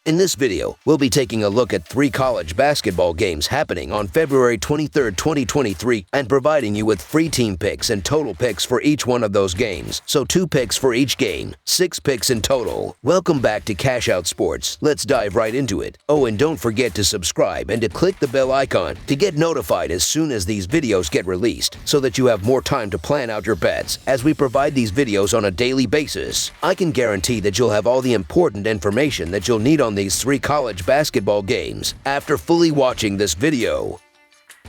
In this video, we'll be taking a look at 3 college basketball games happening on February 23, 2023, and providing you with free team picks and total picks for each one of those games. So 2 picks for each game, 6 picks in total. Welcome back to Cash Out Sports. Let's dive right into it. Oh, and don't forget to subscribe and to click the bell icon to get notified as soon as these videos get released, so that you have more time to plan out your bets as we provide these videos on a daily basis. I can guarantee that you'll have all the important information that you'll need on these 3 college basketball games after fully watching this video.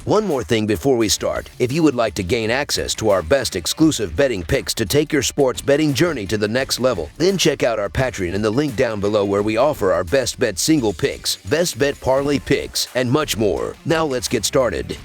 One more thing before we start. If you would like to gain access to our best exclusive betting picks to take your sports betting journey to the next level, then check out our Patreon in the link down below, where we offer our best bet single picks, best bet parlay picks, and much more. Now let's get started.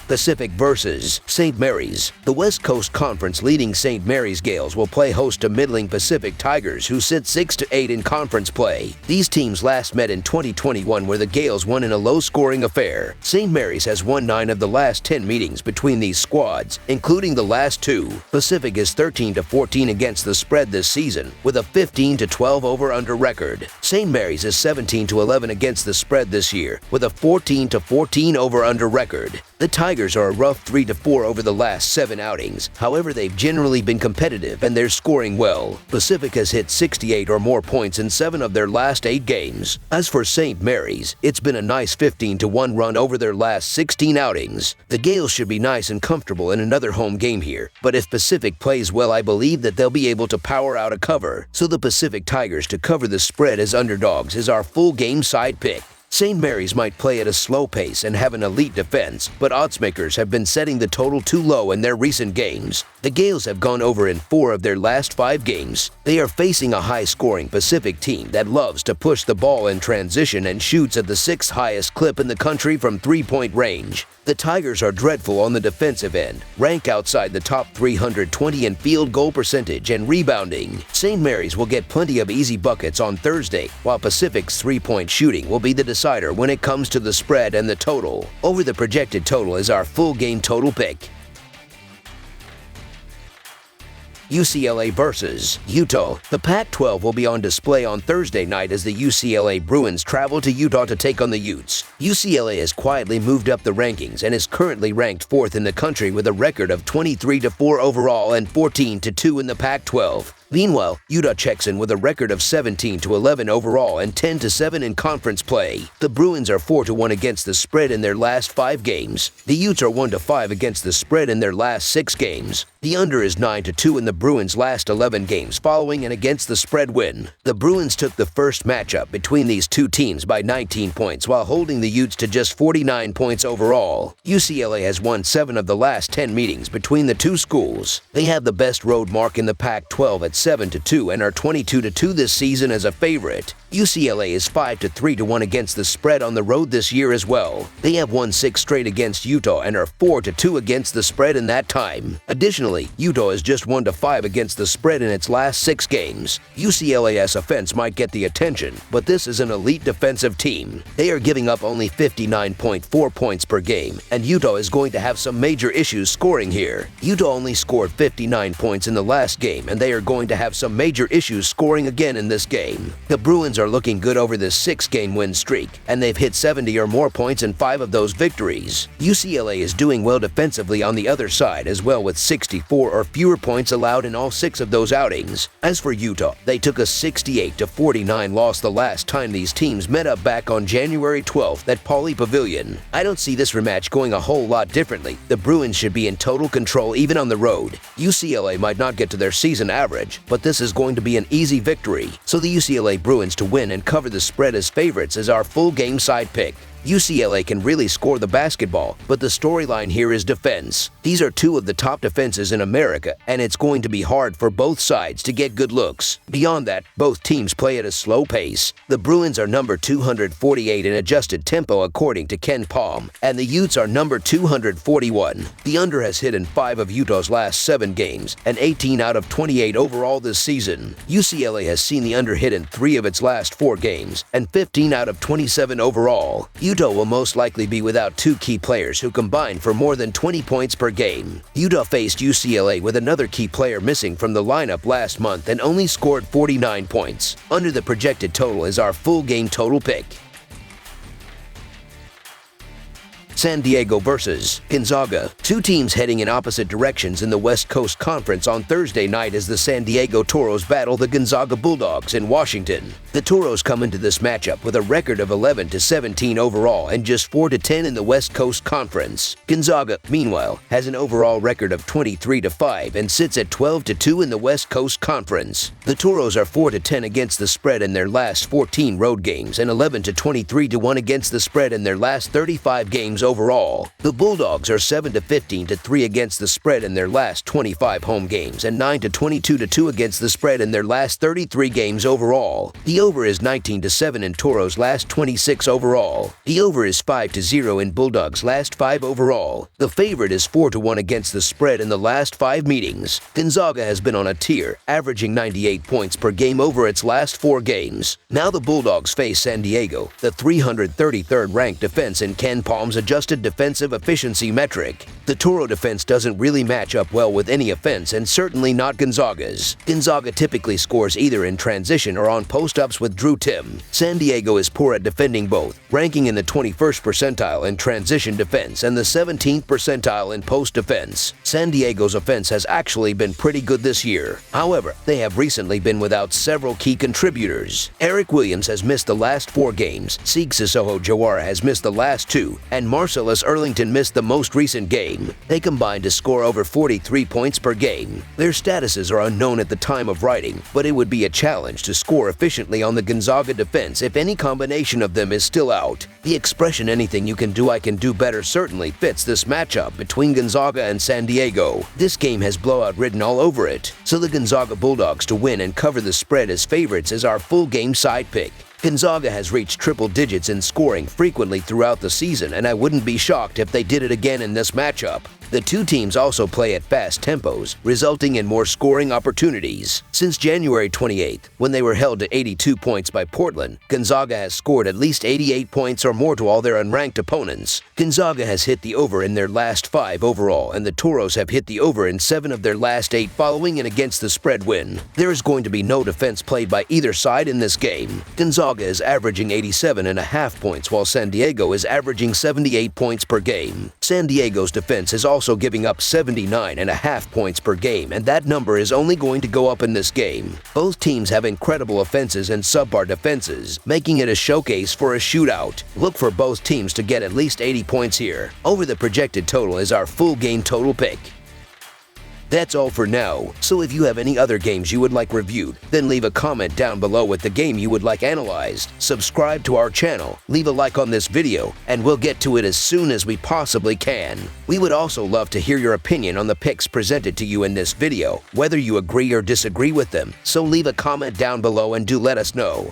Pacific versus St. Mary's. The West Coast Conference leading St. Mary's Gales will play host to middling Pacific Tigers, who sit 6-8 in conference play. These teams last met in 2021, where the Gales won in a low-scoring affair. St. Mary's has won 9 of the last 10 meetings between these squads, including the last 2. Pacific is 13-14 against the spread this season, with a 15-12 over-under record. St. Mary's is 17-11 against the spread this year, with a 14-14 over-under record. The Tigers are a rough 3-4 over the last 7 outings. However, they've generally been competitive and they're scoring well. Pacific has hit 68 or more points in 7 of their last 8 games. As for St. Mary's, it's been a nice 15-1 run over their last 16 outings. The Gales should be nice and comfortable in another home game here, but if Pacific plays well, I believe that they'll be able to power out a cover. So the Pacific Tigers to cover the spread as underdogs is our full game side pick. St. Mary's might play at a slow pace and have an elite defense, but oddsmakers have been setting the total too low in their recent games. The Gales have gone over in 4 of their last 5 games. They are facing a high-scoring Pacific team that loves to push the ball in transition and shoots at the 6th highest clip in the country from 3-point range. The Tigers are dreadful on the defensive end, rank outside the top 320 in field goal percentage and rebounding. St. Mary's will get plenty of easy buckets on Thursday, while Pacific's 3-point shooting will be the decider when it comes to the spread and the total. Over the projected total is our full game total pick. UCLA versus Utah. The Pac-12 will be on display on Thursday night as the UCLA Bruins travel to Utah to take on the Utes. UCLA has quietly moved up the rankings and is currently ranked 4th in the country with a record of 23-4 overall and 14-2 in the Pac-12. Meanwhile, Utah checks in with a record of 17-11 overall and 10-7 in conference play. The Bruins are 4-1 against the spread in their last 5 games. The Utes are 1-5 against the spread in their last 6 games. The under is 9-2 in the Bruins' last 11 games following an against the spread win. The Bruins took the first matchup between these 2 teams by 19 points while holding the Utes to just 49 points overall. UCLA has won 7 of the last 10 meetings between the 2 schools. They have the best road mark in the Pac-12 at 7-2 and are 22-2 this season as a favorite. UCLA is 5-3-1 against the spread on the road this year as well. They have won 6 straight against Utah and are 4-2 against the spread in that time. Additionally, Utah is just 1-5 against the spread in its last 6 games. UCLA's offense might get the attention, but this is an elite defensive team. They are giving up only 59.4 points per game, and Utah is going to have some major issues scoring here. Utah only scored 59 points in the last game, and they are going to have some major issues scoring again in this game. The Bruins are looking good over this 6-game win streak, and they've hit 70 or more points in 5 of those victories. UCLA is doing well defensively on the other side as well, with 64 or fewer points allowed in all 6 of those outings. As for Utah, they took a 68-49 loss the last time these teams met up back on January 12th at Pauley Pavilion. I don't see this rematch going a whole lot differently. The Bruins should be in total control even on the road. UCLA might not get to their season average, but this is going to be an easy victory. So the UCLA Bruins to win and cover the spread as favorites is our full game side pick. UCLA can really score the basketball, but the storyline here is defense. These are 2 of the top defenses in America, and it's going to be hard for both sides to get good looks. Beyond that, both teams play at a slow pace. The Bruins are number 248 in adjusted tempo according to Ken Palm, and the Utes are number 241. The under has hit in 5 of Utah's last 7 games, and 18 out of 28 overall this season. UCLA has seen the under hit in 3 of its last 4 games, and 15 out of 27 overall. Utah will most likely be without two key players who combined for more than 20 points per game. Utah faced UCLA with another key player missing from the lineup last month and only scored 49 points. Under the projected total is our full game total pick. San Diego versus Gonzaga. Two teams heading in opposite directions in the West Coast Conference on Thursday night as the San Diego Toros battle the Gonzaga Bulldogs in Washington. The Toros come into this matchup with a record of 11-17 overall and just 4-10 in the West Coast Conference. Gonzaga, meanwhile, has an overall record of 23-5 and sits at 12-2 in the West Coast Conference. The Toros are 4-10 against the spread in their last 14 road games and 11-23-1 against the spread in their last 35 games overall. The Bulldogs are 7-15-3 against the spread in their last 25 home games and 9-22-2 against the spread in their last 33 games overall. The over is 19-7 in Toros' last 26 overall. The over is 5-0 in Bulldogs' last 5 overall. The favorite is 4-1 against the spread in the last 5 meetings. Gonzaga has been on a tear, averaging 98 points per game over its last 4 games. Now the Bulldogs face San Diego, the 333rd ranked defense in Ken Palm's adjusted defensive efficiency metric. The Toro defense doesn't really match up well with any offense and certainly not Gonzaga's. Gonzaga typically scores either in transition or on post-ups with Drew Tim. San Diego is poor at defending both, ranking in the 21st percentile in transition defense and the 17th percentile in post defense. San Diego's offense has actually been pretty good this year. However, they have recently been without several key contributors. Eric Williams has missed the last 4 games, Sieg Sissoko Jawara has missed the last 2, and Marcellus Earlington missed the most recent game. They combined to score over 43 points per game. Their statuses are unknown at the time of writing, but it would be a challenge to score efficiently on the Gonzaga defense if any combination of them is still out. The expression "anything you can do, I can do better" certainly fits this matchup between Gonzaga and San Diego. This game has blowout written all over it, so the Gonzaga Bulldogs to win and cover the spread as favorites is our full game side pick. Gonzaga has reached triple digits in scoring frequently throughout the season, and I wouldn't be shocked if they did it again in this matchup. The two teams also play at fast tempos, resulting in more scoring opportunities. Since January 28th, when they were held to 82 points by Portland, Gonzaga has scored at least 88 points or more to all their unranked opponents. Gonzaga has hit the over in their last 5 overall, and the Toros have hit the over in 7 of their last 8 following an against the spread win. There is going to be no defense played by either side in this game. Gonzaga is averaging 87.5 points, while San Diego is averaging 78 points per game. San Diego's defense is also giving up 79.5 points per game, and that number is only going to go up in this game. Both teams have incredible offenses and subpar defenses, making it a showcase for a shootout. Look for both teams to get at least 80 points here. Over the projected total is our full game total pick. That's all for now, so if you have any other games you would like reviewed, then leave a comment down below with the game you would like analyzed. Subscribe to our channel, leave a like on this video, and we'll get to it as soon as we possibly can. We would also love to hear your opinion on the picks presented to you in this video, whether you agree or disagree with them, so leave a comment down below and do let us know.